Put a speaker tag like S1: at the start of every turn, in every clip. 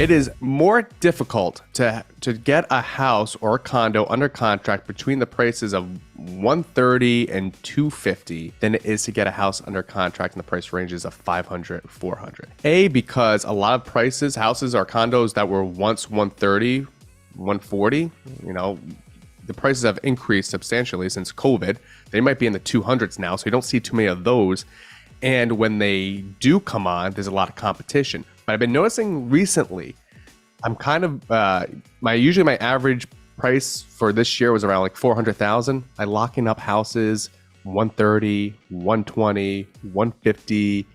S1: It is more difficult to get a house or a condo under contract between the prices of 130 and 250 than it is to get a house under contract in the price ranges of 500, 400. Because a lot of prices, houses or condos that were once 130, 140, the prices have increased substantially since COVID. They might be in the 200s now, so you don't see too many of those. And when they do come on, there's a lot of competition. But I've been noticing recently, I'm kind of, usually my average price for this year was around like 400,000. I locking up houses, 130, 120, 150.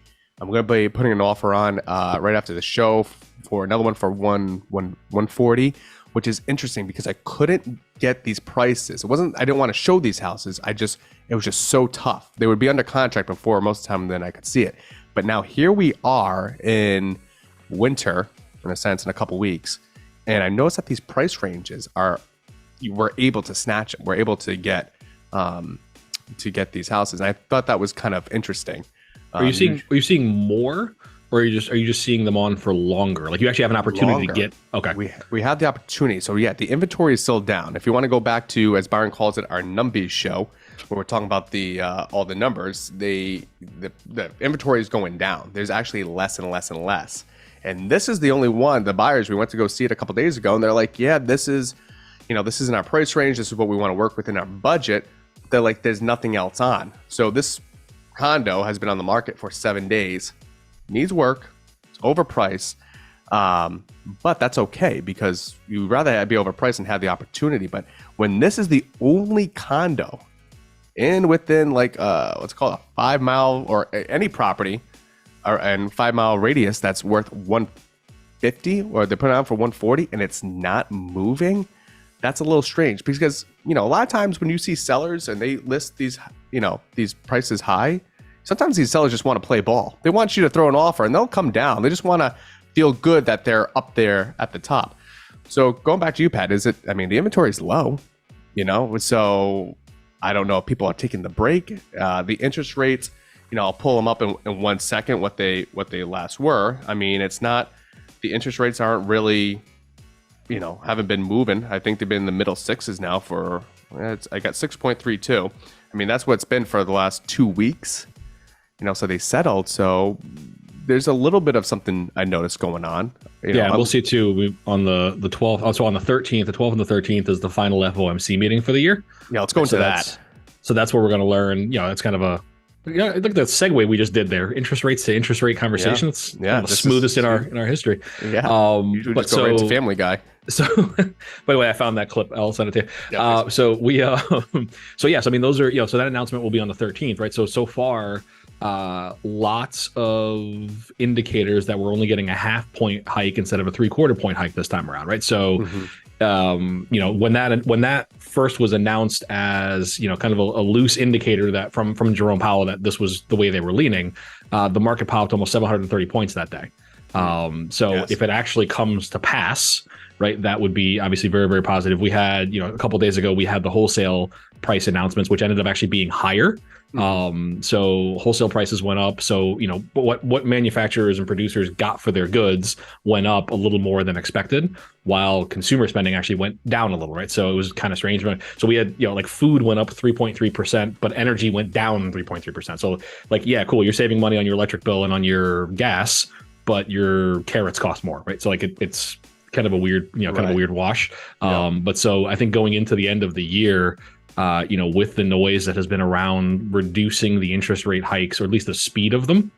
S1: I'm going to be putting an offer on right after the show for another one for 140, which is interesting because I couldn't get these prices. I didn't want to show these houses. It was just so tough. They would be under contract before most of the time, then I could see it. But now here we are in winter, in a sense, in a couple weeks. And I noticed that these price ranges we're able to snatch them. We're able to get these houses. And I thought that was kind of interesting.
S2: Are you seeing more, or are you just seeing them on for longer? Like you actually have an opportunity to get. Okay.
S1: We have the opportunity. So yeah, the inventory is still down. If you want to go back to, as Byron calls it, our Numbies show, where we're talking about the all the numbers, the inventory is going down. There's actually less and less and less. And this is the only one, the buyers, we went to go see it a couple days ago, and they're like, yeah, this is in our price range. This is what we want to work within our budget. They're like, there's nothing else on. So this condo has been on the market for 7 days, needs work, it's overpriced. But that's okay because you'd rather be overpriced and have the opportunity. But when this is the only condo within like let's call it a 5 mile or any property and 5 mile radius that's worth 150, or they're putting it on for 140 and it's not moving, that's a little strange because a lot of times when you see sellers and they list these these prices high, sometimes these sellers just want to play ball. They want you to throw an offer and they'll come down. They just want to feel good that they're up there at the top. So going back to you, Pat, the inventory is low, so I don't know if people are taking the break. The interest rates, I'll pull them up in 1 second, what they last were. It's not, the interest rates aren't really, haven't been moving. I think they've been in the middle sixes now I got 6.32. That's what it's been for the last 2 weeks, so they settled. So there's a little bit of something I noticed going on.
S2: We'll see too. On the 12th, also on the 13th, the 12th and the 13th is the final FOMC meeting for the year.
S1: Yeah, let's go into that.
S2: So that's where we're going to learn. It's kind of a, look at the segue we just did there. Interest rates to interest rate conversations. Yeah, the smoothest in our history.
S1: Yeah. Usually just go right to Family Guy.
S2: So, by the way, I found that clip. I'll send it to you. Yeah, those are, so that announcement will be on the 13th, right? So far, lots of indicators that we're only getting a 0.5 point hike instead of a 3/4 point hike this time around, right? So, when that first was announced as, kind of a loose indicator that from Jerome Powell that this was the way they were leaning, the market popped almost 730 points that day. If it actually comes to pass, right, that would be obviously very, very positive. We had, a couple of days ago, we had the wholesale price announcements, which ended up actually being higher. So wholesale prices went up. So, what manufacturers and producers got for their goods went up a little more than expected, while consumer spending actually went down a little, right? So it was kind of strange. So we had, like food went up 3.3%, but energy went down 3.3%. So cool. You're saving money on your electric bill and on your gas, but your carrots cost more, right? So it's kind of a weird, kind of a weird wash. But so I think going into the end of the year, with the noise that has been around reducing the interest rate hikes, or at least the speed of them,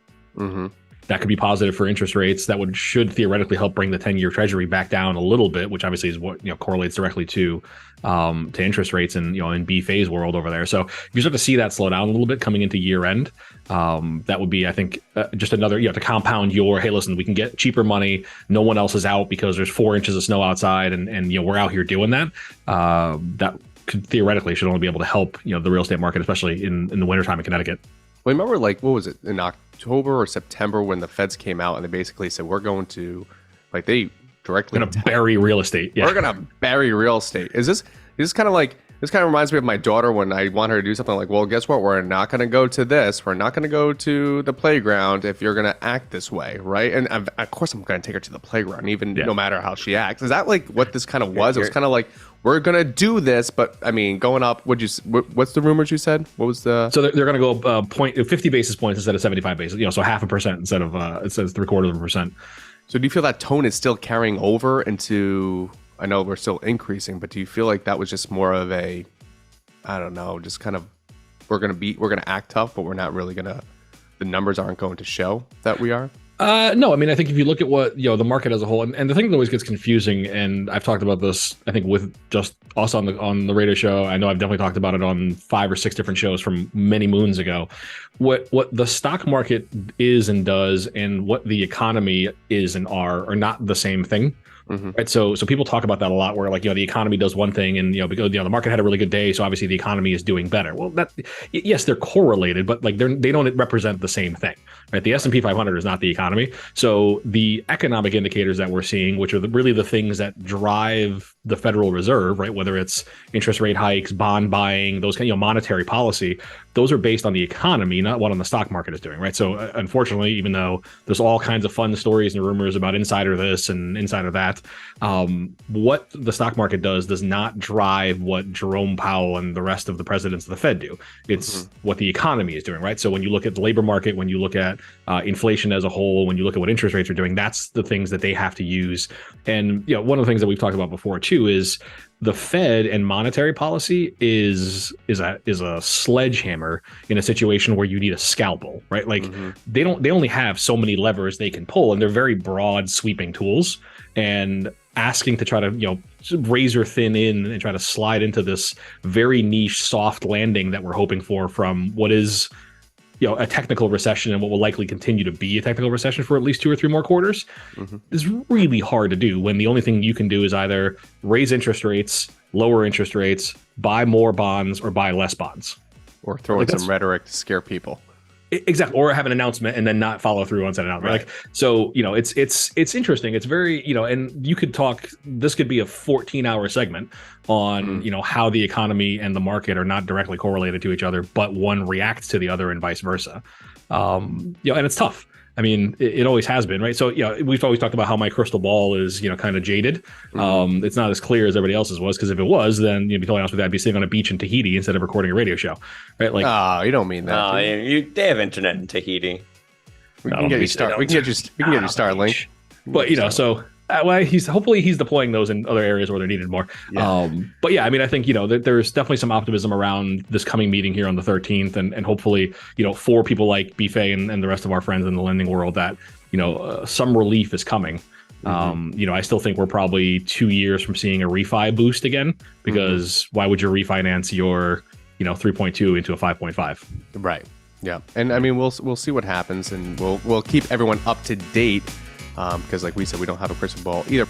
S2: that could be positive for interest rates. That should theoretically help bring the 10-year Treasury back down a little bit, which obviously is what correlates directly to interest rates and in B phase world over there. So if you start to see that slow down a little bit coming into year end, that would be, I think, just another to compound your, hey, listen, we can get cheaper money. No one else is out because there's 4 inches of snow outside, and we're out here doing that. That could theoretically should only be able to help the real estate market, especially in the wintertime in Connecticut.
S1: Well, remember, what was it, in October or September when the feds came out and they basically said, we're going to, they directly
S2: going to bury real estate. Yeah.
S1: We're going to bury real estate. Is this kind of like This kind of reminds me of my daughter when I want her to do something like, well, guess what? We're not going to go to this. We're not going to go to the playground if you're going to act this way, right? And of course, I'm going to take her to the playground, even no matter how she acts. Is that like what this kind of was? It was kind of like, we're going to do this, but I mean, going up, what's the rumors you said? What was the...
S2: So they're going to go 50 basis points instead of 75 basis, so 0.5% instead of, it says 0.75%.
S1: So do you feel that tone is still carrying over into... I know we're still increasing, but do you feel like that was just more of a, I don't know, just kind of, we're going to act tough, but we're not really going to, the numbers aren't going to show that we are?
S2: No, I mean, I think if you look at what, the market as a whole, and the thing that always gets confusing, and I've talked about this, I think with just us on the radio show, I know I've definitely talked about it on 5 or 6 different shows from many moons ago. What the stock market is and does, and what the economy is and are not the same thing. Mm-hmm. Right. So people talk about that a lot, where like, the economy does one thing and, because, the market had a really good day. So obviously the economy is doing better. Well, yes, they're correlated, but like they don't represent the same thing. Right. The S&P 500 is not the economy. So the economic indicators that we're seeing, which are really the things that drive the Federal Reserve, right, whether it's interest rate hikes, bond buying, those kind of monetary policy, those are based on the economy, not what on the stock market is doing. Right. So unfortunately, even though there's all kinds of fun stories and rumors about insider this and insider that, what the stock market does not drive what Jerome Powell and the rest of the presidents of the Fed do. It's what the economy is doing, right? So when you look at the labor market, when you look at inflation as a whole, when you look at what interest rates are doing, that's the things that they have to use. And one of the things that we've talked about before too is the Fed and monetary policy is a sledgehammer in a situation where you need a scalpel, right? Like they only have so many levers they can pull, and they're very broad, sweeping tools. And asking to try to razor thin in and try to slide into this very niche soft landing that we're hoping for from what is a technical recession and what will likely continue to be a technical recession for at least 2 or 3 more quarters is really hard to do, when the only thing you can do is either raise interest rates, lower interest rates, buy more bonds, or buy less bonds,
S1: or throw in some rhetoric to scare people.
S2: Exactly, or have an announcement and then not follow through on said announcement. Right. Like, so it's interesting. It's very and you could talk. This could be a 14-hour segment on how the economy and the market are not directly correlated to each other, but one reacts to the other and vice versa. And it's tough. I mean, it always has been, right? So, we've always talked about how my crystal ball is, kind of jaded. It's not as clear as everybody else's was, because if it was, then, to be totally honest with you, I'd be sitting on a beach in Tahiti instead of recording a radio show, right? Like,
S1: you don't mean that.
S3: They have internet in Tahiti.
S1: We can get you Starlink.
S2: But so. Hopefully he's deploying those in other areas where they're needed more. Yeah. But yeah, I mean, I think, there's definitely some optimism around this coming meeting here on the 13th. And hopefully, for people like Bifei and the rest of our friends in the lending world, that, some relief is coming. I still think we're probably 2 years from seeing a refi boost again, because why would you refinance your, 3.2 into a 5.5?
S1: Right. Yeah. And I mean, we'll see what happens, and we'll keep everyone up to date. Because like we said, we don't have a crystal ball either.